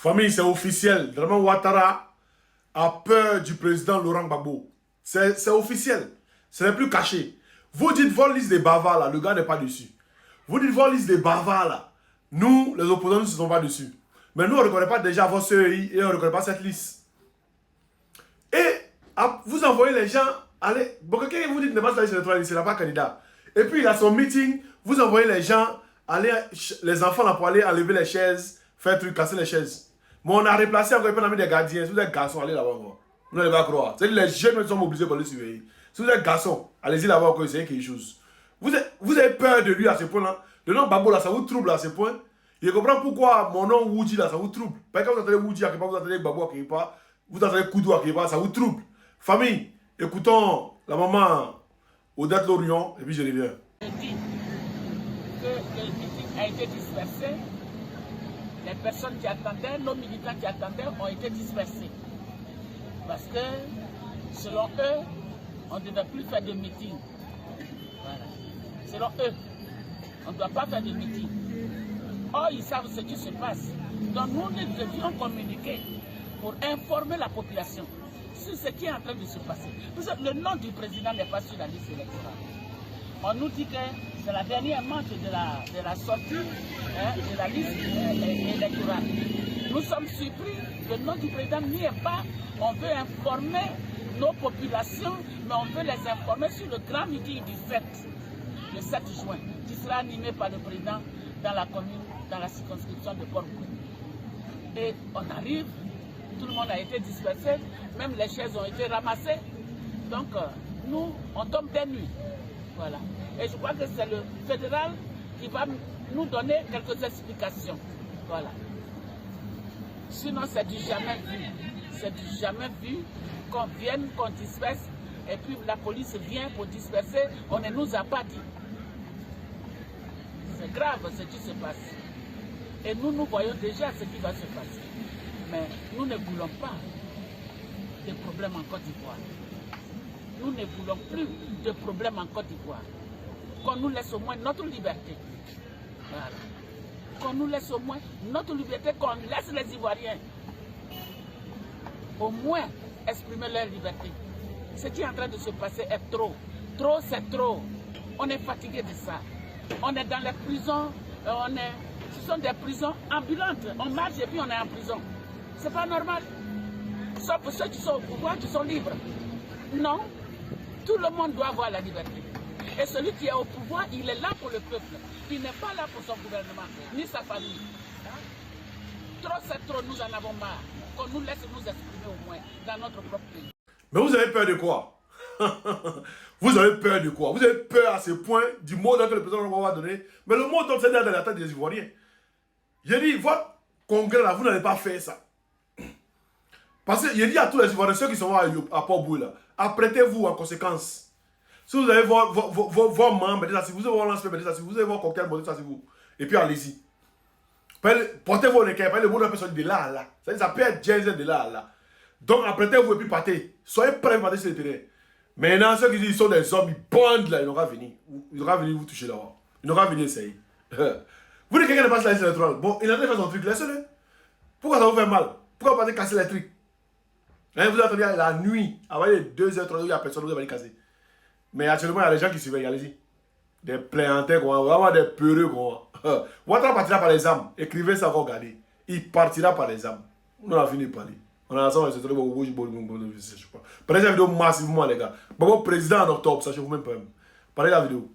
Famille, c'est officiel. Vraiment, Ouattara a peur du président Laurent Gbagbo. C'est officiel. Ce n'est plus caché. Vous dites votre liste des bavards, là, le gars n'est pas dessus. Vous dites votre liste des bavards, là. Nous, les opposants, nous ne sommes pas dessus. Mais nous, on ne reconnaît pas déjà votre CEI et on ne reconnaît pas cette liste. Et vous envoyez les gens aller. Bon, quelqu'un vous dit ne pas aller sur le liste, il n'a pas candidat. Et puis, il a son meeting, vous envoyez les gens, aller, les enfants là pour aller enlever les chaises, faire truc, casser les chaises. Mais on a replacé encore, on a mis des gardiens, si vous êtes garçons, allez là-bas. Vous n'allez pas croire. C'est les jeunes sont obligés pour les surveiller. Si vous êtes garçon, allez-y là-bas encore, essayez quelque chose. Vous avez peur de lui à ce point-là. Le nom Gbagbo là, ça vous trouble à ce point. Je comprends pourquoi mon nom Woody là, ça vous trouble. Parce que quand vous entendez Woody à quelque part, vous entendez Gbagbo à quelque part, vous entendez Koudou à quelque part, ça vous trouble. Famille, écoutons la maman Odette Lorion et puis je reviens. Je dis que le meeting a été dispersé. Les personnes qui attendaient, nos militants qui attendaient ont été dispersés. Parce que, selon eux, on ne devait plus faire de meeting. Voilà. Selon eux, on ne doit pas faire de meeting. Or, ils savent ce qui se passe. Donc, nous devions communiquer pour informer la population sur ce qui est en train de se passer. Parce que le nom du président n'est pas sur la liste électorale. On nous dit que c'est la dernière manche de la sortie de la liste électorale. Nous sommes surpris que le nom du président n'y est pas. On veut informer nos populations, mais on veut les informer sur le grand meeting du 7 juin, qui sera animé par le président dans la commune, dans la circonscription de Port-Bouin. Et on arrive, tout le monde a été dispersé, même les chaises ont été ramassées. Donc, nous, on tombe des nuits. Voilà. Et je crois que c'est le fédéral qui va nous donner quelques explications. Voilà. Sinon, c'est du jamais vu. C'est du jamais vu qu'on vienne, qu'on disperse, et puis la police vient pour disperser. On ne nous a pas dit. C'est grave ce qui se passe. Et nous voyons déjà ce qui va se passer. Mais nous ne voulons pas de problèmes en Côte d'Ivoire. Nous ne voulons plus de problèmes en Côte d'Ivoire. Qu'on nous laisse au moins notre liberté. Voilà. Qu'on nous laisse au moins notre liberté, qu'on laisse les Ivoiriens au moins exprimer leur liberté. Ce qui est en train de se passer est trop. Trop, c'est trop. On est fatigué de ça. On est dans les prisons, ce sont des prisons ambulantes. On marche et puis on est en prison. C'est pas normal. Sauf pour ceux qui sont au pouvoir, qui sont libres. Non. Tout le monde doit avoir la liberté. Et celui qui est au pouvoir, il est là pour le peuple. Il n'est pas là pour son gouvernement, ni sa famille. Trop c'est trop, nous en avons marre. Qu'on nous laisse nous exprimer au moins dans notre propre pays. Mais vous avez peur de quoi? Vous avez peur de quoi? Vous avez peur à ce point du mot que le président va donner. Mais le mot dont c'est dans la tête des Ivoiriens. J'ai dit, votre congrès là, vous n'allez pas faire ça. Parce que j'ai dit à tous les Ivoiriens, ceux qui sont à Port-Bouin là, apprêtez-vous en conséquence. Si vous avez vos membres, si vous avez vos lance-flammes, si vous avez vos cocktails, ça c'est vous. Et puis allez-y. Portez vos équipes, le monde peut sortir de là à là. Ça peut être Jason de là à là. Donc apprêtez-vous et puis partez. Soyez prêts à partir sur le terrain. Maintenant, ceux qui disent qu'ils sont des hommes, ils bandent là, ils n'auront pas venir. Ils n'auront pas venir vous toucher là-bas. Ils n'auront pas venir essayer. Vous dites que quelqu'un ne passe la liste électorale. Bon, il a fait son truc, laissez-le. Pourquoi ça vous fait mal? Pourquoi vous partez casser les trucs? Vous attendez la nuit, avant les 2h, 3h, il n'y a personne, vous allez casser. Mais actuellement, il y a des gens qui surveillent, allez-y. Des plaignantins, vraiment des peureux. Ouattara partira par les âmes. Écrivez ça, regardez. Il partira par les âmes. On a fini de parler. On a ensemble, c'est très beau. Prenez la vidéo massivement, les gars. Bon, président en octobre, sachez-vous même pas. Parlez la vidéo.